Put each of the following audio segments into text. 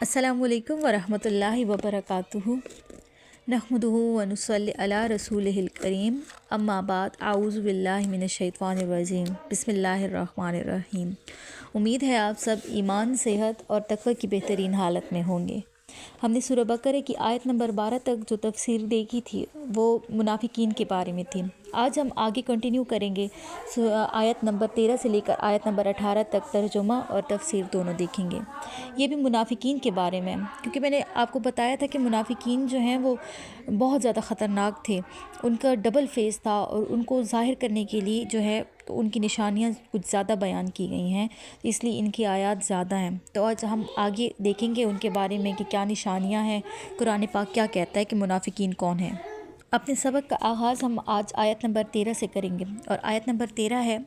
السلام علیکم ورحمۃ اللہ وبرکاتہ نحمدہ ونصلی علی رسولہ الکریم اما بعد اعوذ باللہ من الشیطان الرجیم بسم اللہ الرحمن الرحیم۔ امید ہے آپ سب ایمان، صحت اور تقوی کی بہترین حالت میں ہوں گے۔ ہم نے سورہ بقرہ کی آیت نمبر 12 تک جو تفسیر دیکھی تھی وہ منافقین کے بارے میں تھی۔ آج ہم آگے کنٹینیو کریں گے، آیت نمبر 13 سے لے کر آیت نمبر 18 تک ترجمہ اور تفسیر دونوں دیکھیں گے۔ یہ بھی منافقین کے بارے میں، کیونکہ میں نے آپ کو بتایا تھا کہ منافقین جو ہیں وہ بہت زیادہ خطرناک تھے، ان کا ڈبل فیس تھا اور ان کو ظاہر کرنے کے لیے جو ہے تو ان کی نشانیاں کچھ زیادہ بیان کی گئی ہیں، اس لیے ان کی آیات زیادہ ہیں۔ تو آج ہم آگے دیکھیں گے ان کے بارے میں کہ کیا نشانیاں ہیں، قرآن پاک کیا کہتا ہے کہ منافقین کون ہیں۔ اپنے سبق کا آغاز ہم آج آیت نمبر 13 سے کریں گے، اور آیت نمبر 13 ہے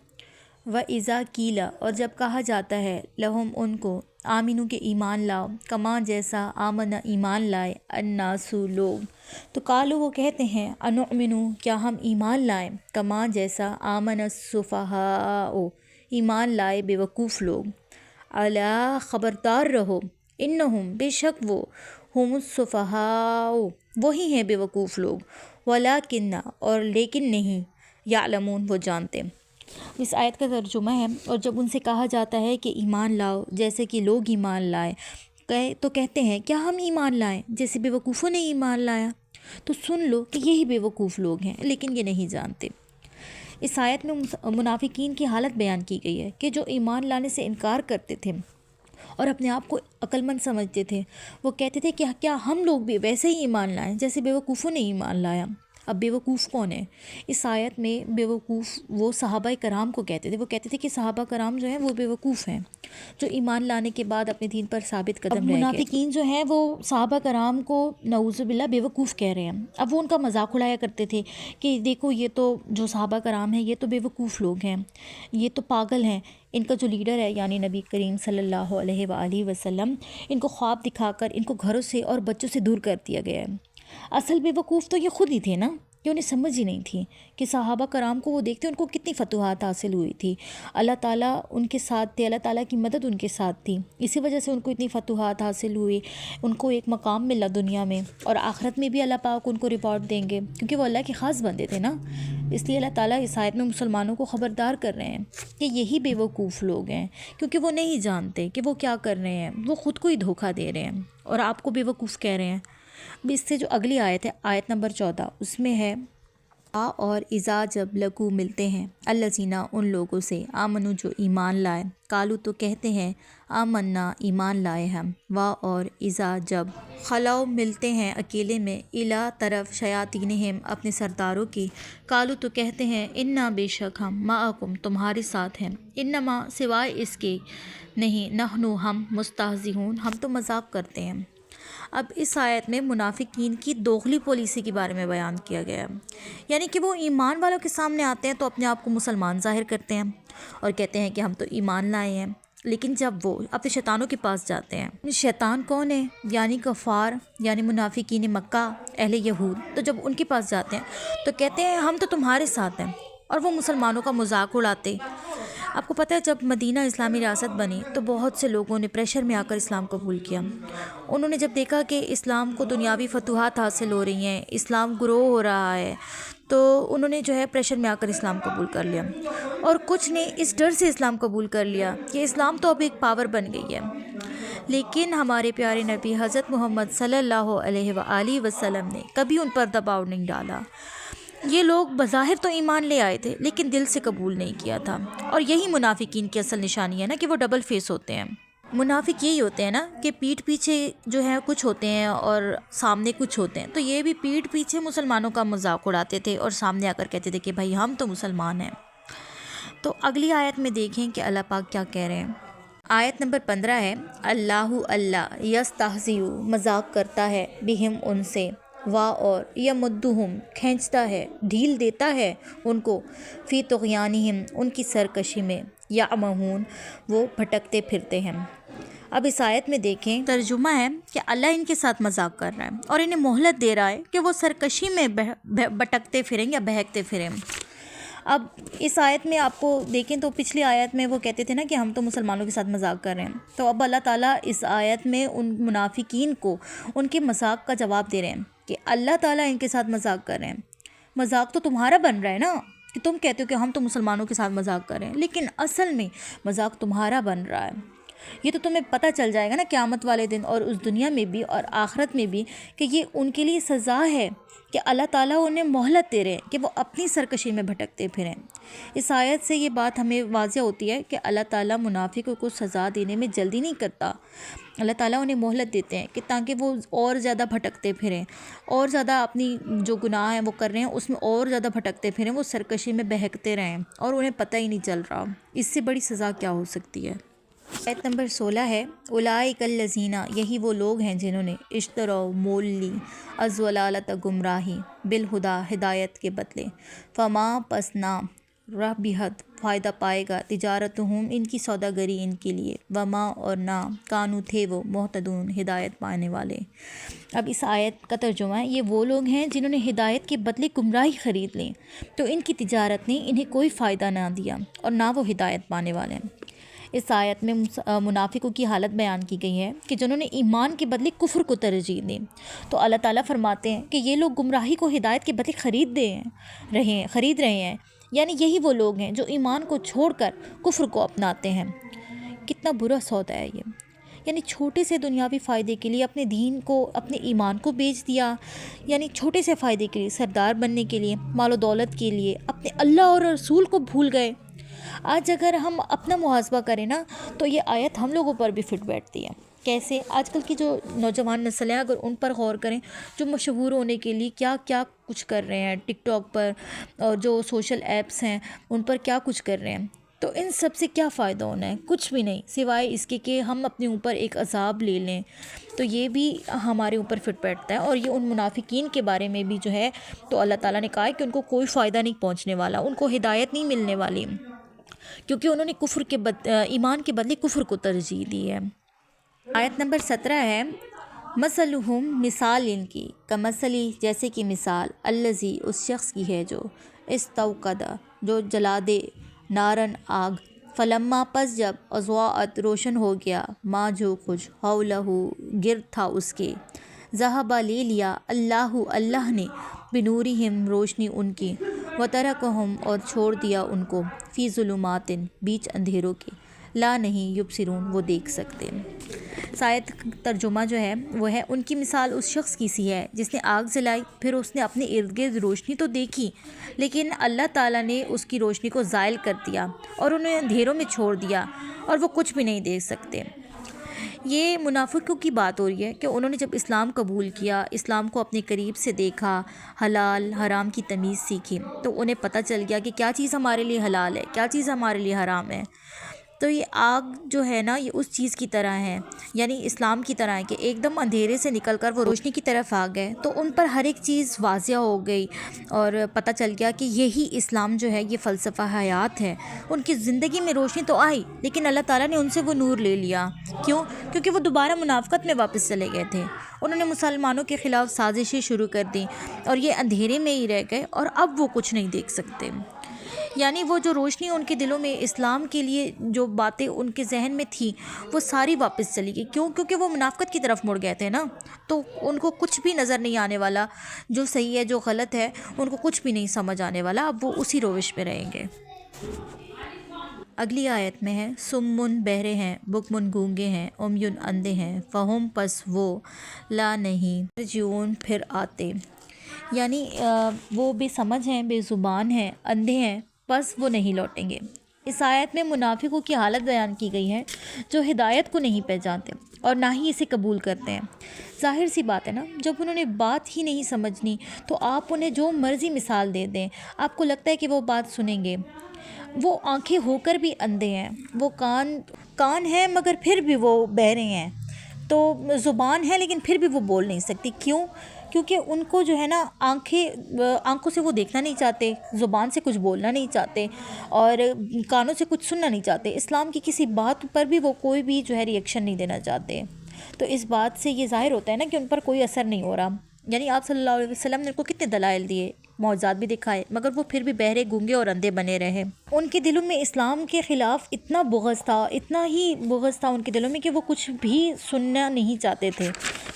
وَإِذَا قِيلَ، اور جب کہا جاتا ہے لہم ان کو، آمینو کے ایمان لاؤ، کما جیسا آمن ایمان لائے، الناسو لوگ، تو قالو وہ کہتے ہیں انؤمنو کیا ہم ایمان لائیں، کما جیسا آمن السفہاء ایمان لائے بے وقوف لوگ، الا خبردار رہو، انہم بے شک وہ، ہم السفہاء وہی ہیں بے وقوف لوگ، ولکن اور لیکن نہیں، یعلمون وہ جانتے۔ اس آیت کا ترجمہ ہے، اور جب ان سے کہا جاتا ہے کہ ایمان لاؤ جیسے کہ لوگ ایمان لائے تو کہتے ہیں کیا ہم ایمان لائیں جیسے بے وقوفوں نے ایمان لایا، تو سن لو کہ یہی بے وقوف لوگ ہیں لیکن یہ نہیں جانتے۔ اس آیت میں منافقین کی حالت بیان کی گئی ہے کہ جو ایمان لانے سے انکار کرتے تھے اور اپنے آپ کو عقل مند سمجھتے تھے، وہ کہتے تھے کہ کیا ہم لوگ بھی ویسے ہی ایمان لائیں جیسے بے وقوفوں نے ایمان لایا۔ اب بے وقوف کون ہے؟ اس آیت میں بے وقوف وہ صحابہ کرام کو کہتے تھے، وہ کہتے تھے کہ صحابہ کرام جو ہیں وہ بے وقوف ہیں، جو ایمان لانے کے بعد اپنے دین پر ثابت قدم رہ گئے۔ منافقین جو ہیں وہ صحابہ کرام کو نعوذ باللہ بے وقوف کہہ رہے ہیں۔ اب وہ ان کا مذاق اڑایا کرتے تھے کہ دیکھو یہ تو جو صحابہ کرام ہیں یہ تو بے وقوف لوگ ہیں، یہ تو پاگل ہیں، ان کا جو لیڈر ہے یعنی نبی کریم صلی اللہ علیہ وآلہ وسلم، ان کو خواب دکھا کر ان کو گھروں سے اور بچوں سے دور کر دیا گیا ہے۔ اصل بے وقوف تو یہ خود ہی تھے نا، کہ انہیں سمجھ ہی نہیں تھی کہ صحابہ کرام کو وہ دیکھتے ان کو کتنی فتوحات حاصل ہوئی تھی، اللہ تعالیٰ ان کے ساتھ تھے، اللہ تعالیٰ کی مدد ان کے ساتھ تھی، اسی وجہ سے ان کو اتنی فتوحات حاصل ہوئی، ان کو ایک مقام ملا دنیا میں، اور آخرت میں بھی اللہ پاک ان کو ریوارڈ دیں گے کیونکہ وہ اللہ کے خاص بندے تھے نا۔ اس لیے اللہ تعالیٰ اس آیت میں مسلمانوں کو خبردار کر رہے ہیں کہ یہی بے وقوف لوگ ہیں، کیونکہ وہ نہیں جانتے کہ وہ کیا کر رہے ہیں، وہ خود کو ہی دھوکہ دے رہے ہیں اور آپ کو بے وقوف کہہ رہے ہیں۔ اس سے جو اگلی آیت ہے آیت نمبر 14، اس میں ہے اور اذا جب لقو ملتے ہیں الذین ان لوگوں سے آمنو جو ایمان لائے، قالو تو کہتے ہیں آمنا ایمان لائے ہم، اور اذا جب خلو ملتے ہیں اکیلے میں الا طرف شیاطینہم اپنے سرداروں کی، قالو تو کہتے ہیں انا بے شک ہم معکم تمہارے ساتھ ہیں، انما سوائے اس کے نہیں، نحنو ہم مستہزئون ہم تو مذاق کرتے ہیں۔ اب اس آیت میں منافقین کی دوغلی پالیسی کے بارے میں بیان کیا گیا ہے، یعنی کہ وہ ایمان والوں کے سامنے آتے ہیں تو اپنے آپ کو مسلمان ظاہر کرتے ہیں اور کہتے ہیں کہ ہم تو ایمان لائے ہیں، لیکن جب وہ اپنے شیطانوں کے پاس جاتے ہیں، شیطان کون ہے؟ یعنی کفار، یعنی منافقین مکہ، اہل یہود، تو جب ان کے پاس جاتے ہیں تو کہتے ہیں ہم تو تمہارے ساتھ ہیں، اور وہ مسلمانوں کا مذاق اڑاتے۔ آپ کو پتہ ہے جب مدینہ اسلامی ریاست بنی تو بہت سے لوگوں نے پریشر میں آ کر اسلام قبول کیا۔ انہوں نے جب دیکھا کہ اسلام کو دنیاوی فتوحات حاصل ہو رہی ہیں، اسلام گرو ہو رہا ہے، تو انہوں نے جو ہے پریشر میں آ کر اسلام قبول کر لیا، اور کچھ نے اس ڈر سے اسلام قبول کر لیا کہ اسلام تو اب ایک پاور بن گئی ہے۔ لیکن ہمارے پیارے نبی حضرت محمد صلی اللہ علیہ وآلہ وسلم نے کبھی ان پر دباؤ نہیں ڈالا۔ یہ لوگ بظاہر تو ایمان لے آئے تھے لیکن دل سے قبول نہیں کیا تھا، اور یہی منافقین کی اصل نشانی ہے نا کہ وہ ڈبل فیس ہوتے ہیں۔ منافق یہی ہوتے ہیں نا کہ پیٹھ پیچھے جو ہے کچھ ہوتے ہیں اور سامنے کچھ ہوتے ہیں، تو یہ بھی پیٹھ پیچھے مسلمانوں کا مذاق اڑاتے تھے اور سامنے آ کر کہتے تھے کہ بھائی ہم تو مسلمان ہیں۔ تو اگلی آیت میں دیکھیں کہ اللہ پاک کیا کہہ رہے ہیں۔ آیت نمبر 15 ہے اللہ یستہزئ مذاق کرتا ہے بہم ان سے، اور یمدہم کھینچتا ہے، ڈھیل دیتا ہے ان کو، فی طغیانہم ان کی سرکشی میں، یعمہون وہ بھٹکتے پھرتے ہیں۔ اب اس آیت میں دیکھیں ترجمہ ہے کہ اللہ ان کے ساتھ مذاق کر رہا ہے اور انہیں مہلت دے رہا ہے کہ وہ سرکشی میں بھٹکتے پھریں یا بہکتے پھریں۔ اب اس آیت میں آپ کو دیکھیں تو پچھلی آیت میں وہ کہتے تھے نا کہ ہم تو مسلمانوں کے ساتھ مذاق کر رہے ہیں، تو اب اللہ تعالیٰ اس آیت میں ان منافقین کو ان کے مذاق کا جواب دے رہے ہیں کہ اللہ تعالیٰ ان کے ساتھ مذاق کر رہے ہیں۔ مذاق تو تمہارا بن رہا ہے نا، کہ تم کہتے ہو کہ ہم تو مسلمانوں کے ساتھ مذاق کر رہے ہیں، لیکن اصل میں مذاق تمہارا بن رہا ہے۔ یہ تو تمہیں پتہ چل جائے گا نا قیامت والے دن، اور اس دنیا میں بھی اور آخرت میں بھی، کہ یہ ان کے لیے سزا ہے کہ اللہ تعالیٰ انہیں مہلت دے رہے ہیں کہ وہ اپنی سرکشی میں بھٹکتے پھریں۔ اس آیت سے یہ بات ہمیں واضح ہوتی ہے کہ اللہ تعالیٰ منافقوں کو سزا دینے میں جلدی نہیں کرتا، اللہ تعالیٰ انہیں مہلت دیتے ہیں کہ تاکہ وہ اور زیادہ بھٹکتے پھریں، اور زیادہ اپنی جو گناہ ہیں وہ کر رہے ہیں اس میں اور زیادہ بھٹکتے پھریں، وہ سرکشی میں بہکتے رہیں اور انہیں پتہ ہی نہیں چل رہا۔ اس سے بڑی سزا کیا ہو سکتی ہے۔ آیت نمبر 16 ہے، اولئک الذین، یہی وہ لوگ ہیں جنہوں نے اشتروا مول لی الضلالۃ گمراہی بالہدیٰ، ہدایت کے بدلے، فما پس نہ ربحت فائدہ پائے گا تجارتہم ان کی سوداگری ان کے لیے، وما اور نہ کانو تھے وہ مہتدون ہدایت پانے والے۔ اب اس آیت کا ترجمہ ہے، یہ وہ لوگ ہیں جنہوں نے ہدایت کے بدلے گمراہی خرید لیں تو ان کی تجارت نے انہیں کوئی فائدہ نہ دیا اور نہ وہ ہدایت پانے والے ہیں۔ اس آیت میں منافقوں کی حالت بیان کی گئی ہے کہ جنہوں نے ایمان کے بدلے کفر کو ترجیح دی، تو اللہ تعالیٰ فرماتے ہیں کہ یہ لوگ گمراہی کو ہدایت کے بدلے خرید رہے ہیں، یعنی یہی وہ لوگ ہیں جو ایمان کو چھوڑ کر کفر کو اپناتے ہیں۔ کتنا برا سودا ہے یہ، یعنی چھوٹے سے دنیاوی فائدے کے لیے اپنے دین کو، اپنے ایمان کو بیچ دیا، یعنی چھوٹے سے فائدے کے لیے، سردار بننے کے لیے، مال و دولت کے لیے اپنے اللہ اور رسول کو بھول گئے۔ آج اگر ہم اپنا محاسبہ کریں نا تو یہ آیت ہم لوگوں پر بھی فٹ بیٹھتی ہے۔ کیسے؟ آج کل کی جو نوجوان نسل ہے، اگر ان پر غور کریں، جو مشہور ہونے کے لیے کیا کیا کچھ کر رہے ہیں ٹک ٹاک پر، اور جو سوشل ایپس ہیں ان پر کیا کچھ کر رہے ہیں، تو ان سب سے کیا فائدہ ہونا ہے؟ کچھ بھی نہیں، سوائے اس کے کہ ہم اپنے اوپر ایک عذاب لے لیں۔ تو یہ بھی ہمارے اوپر فٹ بیٹھتا ہے، اور یہ ان منافقین کے بارے میں بھی جو ہے تو اللہ تعالیٰ نے کہا ہے کہ ان کو کوئی فائدہ نہیں پہنچنے والا، ان کو ہدایت نہیں ملنے والی، کیونکہ انہوں نے ایمان کے بدلے کفر کو ترجیح دی ہے۔ آیت نمبر 17 ہے، مثلہم، مثال ان کی، کمثلی، جیسے کہ مثال، الذی، اس شخص کی ہے جو استوقد، جو جلا دے، نارن، آگ، فلما، پس جب، اضاءت، روشن ہو گیا، ما، جو کچھ، حولہ، گرد تھا اس کے، ذہب، لے لیا، اللہ نے، بنورہم، روشنی ان کی، وترکہم، اور چھوڑ دیا ان کو، فی ظلمات، بیچ اندھیروں کے، لا، نہیں، یبصرون، وہ دیکھ سکتے۔ اس آیت کا ترجمہ جو ہے وہ ہے، ان کی مثال اس شخص کی سی ہے جس نے آگ جلائی، پھر اس نے اپنے ارد گرد روشنی تو دیکھی، لیکن اللہ تعالیٰ نے اس کی روشنی کو زائل کر دیا اور انہیں اندھیروں میں چھوڑ دیا، اور وہ کچھ بھی نہیں دیکھ سکتے۔ یہ منافقوں کی بات ہو رہی ہے کہ انہوں نے جب اسلام قبول کیا، اسلام کو اپنے قریب سے دیکھا، حلال حرام کی تمیز سیکھی، تو انہیں پتہ چل گیا کہ کیا چیز ہمارے لیے حلال ہے، کیا چیز ہمارے لیے حرام ہے۔ تو یہ آگ جو ہے نا، یہ اس چیز کی طرح ہے، یعنی اسلام کی طرح ہے کہ ایک دم اندھیرے سے نکل کر وہ روشنی کی طرف آ گئے، تو ان پر ہر ایک چیز واضح ہو گئی، اور پتہ چل گیا کہ یہی اسلام جو ہے یہ فلسفہ حیات ہے۔ ان کی زندگی میں روشنی تو آئی، لیکن اللہ تعالیٰ نے ان سے وہ نور لے لیا۔ کیوں؟ کیونکہ وہ دوبارہ منافقت میں واپس چلے گئے تھے، انہوں نے مسلمانوں کے خلاف سازشیں شروع کر دیں، اور یہ اندھیرے میں ہی رہ گئے، اور اب وہ کچھ نہیں دیکھ سکتے۔ یعنی وہ جو روشنی ان کے دلوں میں اسلام کے لیے جو باتیں ان کے ذہن میں تھی، وہ ساری واپس چلی گئی۔ کیوں؟ کیونکہ وہ منافقت کی طرف مڑ گئے تھے نا، تو ان کو کچھ بھی نظر نہیں آنے والا، جو صحیح ہے جو غلط ہے ان کو کچھ بھی نہیں سمجھ آنے والا، اب وہ اسی روش پہ رہیں گے۔ اگلی آیت میں ہے، سمن، بہرے ہیں، بکمن، گونگے ہیں، عمیٌ، اندھے ہیں، فہم، پس وہ، لا، نہیں، یرجعون، پھر آتے، یعنی وہ بے سمجھ ہیں، بے زبان ہیں، اندھے ہیں، پس وہ نہیں لوٹیں گے۔ اس آیت میں منافقوں کی حالت بیان کی گئی ہے جو ہدایت کو نہیں پہچانتے اور نہ ہی اسے قبول کرتے ہیں۔ ظاہر سی بات ہے نا، جب انہوں نے بات ہی نہیں سمجھنی تو آپ انہیں جو مرضی مثال دے دیں، آپ کو لگتا ہے کہ وہ بات سنیں گے۔ وہ آنکھیں ہو کر بھی اندھے ہیں، وہ کان ہیں مگر پھر بھی وہ بہرے ہیں، تو زبان ہے لیکن پھر بھی وہ بول نہیں سکتی۔ کیوں؟ کیونکہ ان کو جو ہے نا آنکھوں سے وہ دیکھنا نہیں چاہتے، زبان سے کچھ بولنا نہیں چاہتے، اور کانوں سے کچھ سننا نہیں چاہتے، اسلام کی کسی بات پر بھی وہ کوئی بھی جو ہے ری ایکشن نہیں دینا چاہتے۔ تو اس بات سے یہ ظاہر ہوتا ہے نا کہ ان پر کوئی اثر نہیں ہو رہا۔ یعنی آپ صلی اللہ علیہ وسلم نے ان کو کتنے دلائل دیے، معجزات بھی دکھائے، مگر وہ پھر بھی بہرے، گونگے اور اندھے بنے رہے۔ ان کے دلوں میں اسلام کے خلاف اتنا بغض تھا، اتنا ہی بغض تھا ان کے دلوں میں کہ وہ کچھ بھی سننا نہیں چاہتے تھے،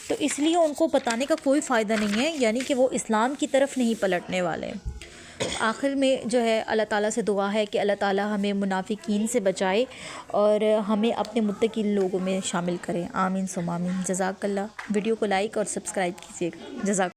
تو اس لیے ان کو بتانے کا کوئی فائدہ نہیں ہے، یعنی کہ وہ اسلام کی طرف نہیں پلٹنے والے۔ آخر میں جو ہے اللہ تعالیٰ سے دعا ہے کہ اللہ تعالیٰ ہمیں منافقین سے بچائے اور ہمیں اپنے متقین لوگوں میں شامل کرے، آمین ثم آمین۔ جزاک اللہ۔ ویڈیو کو لائک اور سبسکرائب کیجیے گا۔ جزاک